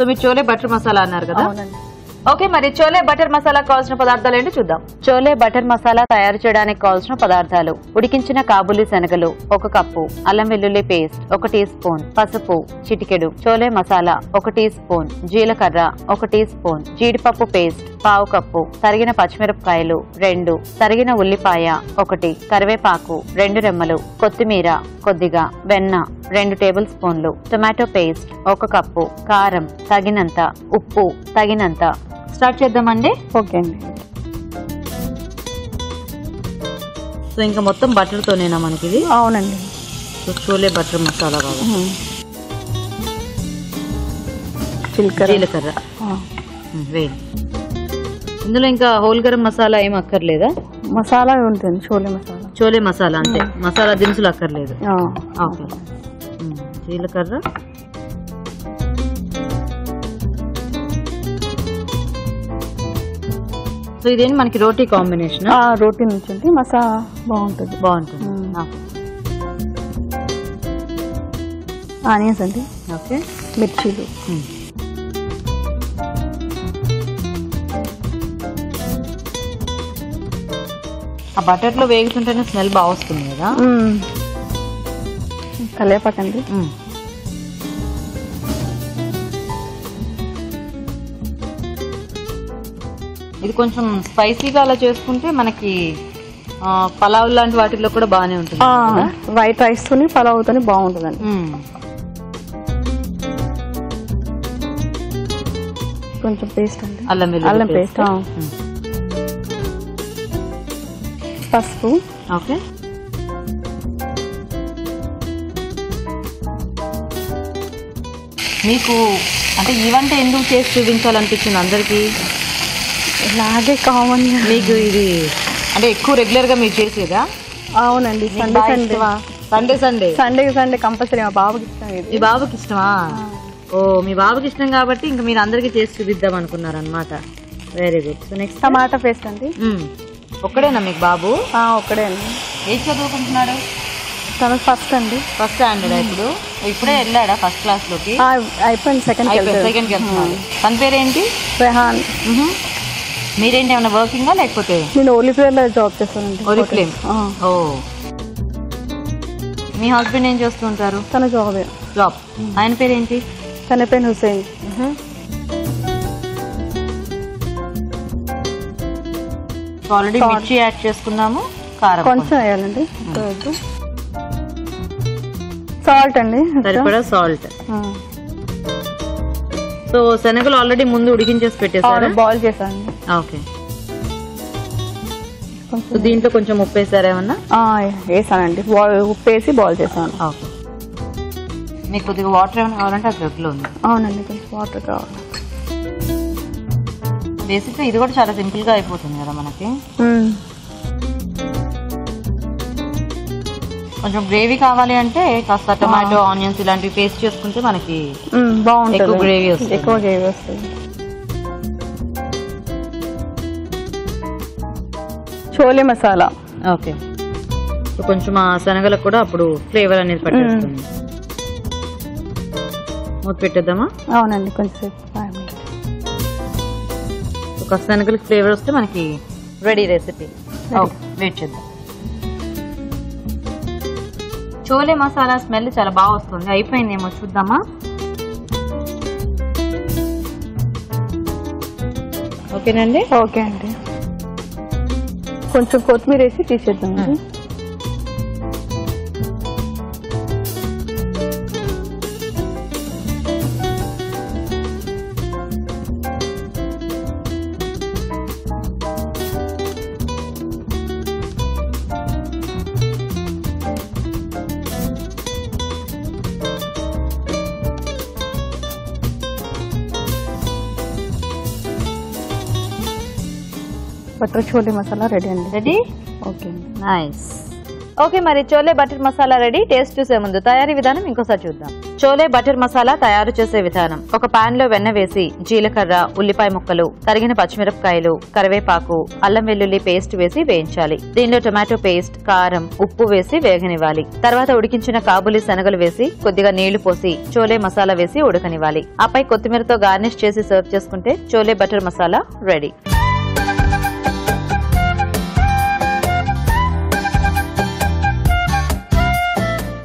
So మీరు chole butter masala అన్నారు కదా? అవునండి. ఓకే, మరి చోలే బటర్ మసాలా కావాల్సిన పదార్థాలు ఏంటో చూద్దాం. చోలే బటర్ మసాలా తయారు చేయడానికి కావాల్సిన పదార్థాలు: ఉడికించిన కాబూలీ శనగలు 1 కప్పు, అల్లం వెల్లుల్లి పేస్ట్ 1 టీ స్పూన్, పసుపు చిటికెడు, చోలే మసాలా 1 టీ స్పూన్, జీలకర్ర 1 టీ స్పూన్, జీడిపప్పు పేస్ట్ 1/2 కప్పు, తరిగిన పచ్చిమిరపకాయలు 2, తరిగిన ఉల్లిపాయ 1, కరివేపాకు 2 రెమ్మలు, కొత్తిమీర కొద్దిగా, వెన్న 2 టేబుల్ స్పూన్లు, టొమాటో పేస్ట్ 1 కప్పు, కారం తగినంత, ఉప్పు తగినంత. స్టార్ట్ చేద్దామండి. ఓకే అండి. సో ఇంకా మొత్తం బటర్ తోనేనా మనకి ఇది? అవునండి. సో చోలే బటర్ మసాలా బాగా, జీలకర్ర వేడి. ఇందులో ఇంకా హోల్ గరం మసాలా ఏం అక్కర్లేదా? మసాలా ఉంటుంది, చోలే మసాలా. చోలే మసాలా అంతే, మసాలా దినుసులు అక్కర్లేదు. ఓకే, జీలకర్ర, సో ఇదేంటి మనకి రోటీ కాంబినేషన్? రోటీ నుంచి మసాలా బాగుంటుంది. ఆనియన్స్ అండి. ఓకే, మిర్చీలు. ఆ బటర్ లో వేగుతుంటేనే స్మెల్ బాగా వస్తుంది కదా. కరివేపాకండి. ఇది కొంచెం స్పైసీగా అలా చేసుకుంటే మనకి పలావ్ లాంటి వాటిల్లో కూడా బాగానే ఉంటుంది. వైట్ రైస్ తోని పలావ్ తోని బాగుంటుందండి. కొంచెం పేస్ట్ అండి, అల్లం పేస్ట్, పసుపు. ఓకే, మీకు అంటే ఈ వంట ఎందుకు చేసి చూపించాలనిపించింది అందరికి? ఇలాగే కామన్. మీకు ఇది అంటే ఎక్కువ రెగ్యులర్ గా మీరు చేసేదా? అవునండి. Sunday compulsory. మా బాబుకి ఇష్టం. మీ బాబుకి ఇష్టమా? ఓ, మీ బాబుకి ఇష్టం కాబట్టి ఇంకా మీరు అందరికి చేసి చూపిద్దాం అనుకున్నారు అనమాట. Very good. సో నెక్స్ట్ టమాటా పేస్ట్ అండి. ఒక్కడేనా మీకు బాబు? ఒక్కడే అండి. ఏం చదువుకుంటున్నాడు? తను ఫస్ట్ అండి. First standard. ఇప్పుడే వెళ్ళాడా ఫస్ట్ క్లాస్ లోకి? అయిపోయింది, సెకండ్కి వెళ్తున్నాడు. తన పేరేంటి? రెహాన్. మీరేంటి ఏమైనా వర్కింగా లేకపోతే? నేను ఓలిఫ్లేమ్ లో జాబ్ చేస్తానండి. ఓలిఫ్లేమ్. ఓ, మీ హస్బెండ్ ఏం చేస్తుంటారు? తన జాబ్. ఆయన పేరేంటి? తన పేరు హుసేన్. ఆల్రెడీ మిర్చి యాడ్ చేసుకున్నాము, కారం కొంచెం వేయాలండి. సాల్ట్ అండి, సరిపడా సాల్ట్. సో శనగలు ఆల్రెడీ ముందు ఉడికించేసి పెట్టేసారా? బాయిల్ చేశాను. ఓకే, దీంట్లో కొంచెం ఉప్పు వేసారా ఏమన్నా? వేసానండి, ఉప్పు వేసి బాయిల్ చేశాను. ఓకే, మీకు కొద్దిగా వాటర్ ఏమైనా కావాలంటే ఆ జగ్గులో ఉంది. అవునండి, కొంచెం వాటర్ కావాలి. బేసిక్గా ఇది కూడా చాలా సింపుల్ గా అయిపోతుంది కదా మనకి. కొంచెం గ్రేవీ కావాలి అంటే కాస్త టమాటో, ఆనియన్స్ ఇలాంటివి పేస్ట్ చేసుకుంటే మనకి బాగుంటుంది, ఎక్కువ గ్రేవీ వస్తుంది. చోలే మసాలా. ఓకే, కొంచెం ఆ శనగలకు కూడా అప్పుడు ఫ్లేవర్ అనేది పట్టేస్తుంది. మూత పెట్టేద్దామా? అవునండి, కొంచెం ఒక శనగలకి ఫ్లేవర్ వస్తే మనకి రెడీ రెసిపీ. వెయిట్ చేద్దాం. చోలే మసాలా స్మెల్ చాలా బాగా వస్తుంది. అయిపోయిందేమో చూద్దామా? ఓకేనండి. ఓకే అండి, కొంచెం కొత్తిమీర వేసి తీసేద్దామండి. బటర్ చోలే మసాలా రెడీ అండి. రెడీ? Okay, nice. ఓకే, మరి chole butter masala ready. Taste చూసే ముందు తయారీ విధానం ఇంకోసారి చూద్దాం. చోలే బటర్ మసాలా తయారు చేసే విధానం. ఒక పాన్ లో వెన్న వేసి జీలకర్ర, ఉల్లిపాయ ముక్కలు, తరిగిన పచ్చిమిరపకాయలు, కరివేపాకు, అల్లం వెల్లుల్లి పేస్ట్ వేసి వేయించాలి. దీనిలో టొమాటో పేస్ట్, కారం, ఉప్పు వేసి వేగనివ్వాలి. తర్వాత ఉడికించిన కాబూలీ శనగలు వేసి కొద్దిగా నీళ్లు పోసి చోలే మసాలా వేసి ఉడకనివ్వాలి. ఆపై కొత్తిమీరతో గార్నిష్ చేసి సర్వ్ చేసుకుంటే చోలే బటర్ మసాలా రెడీ.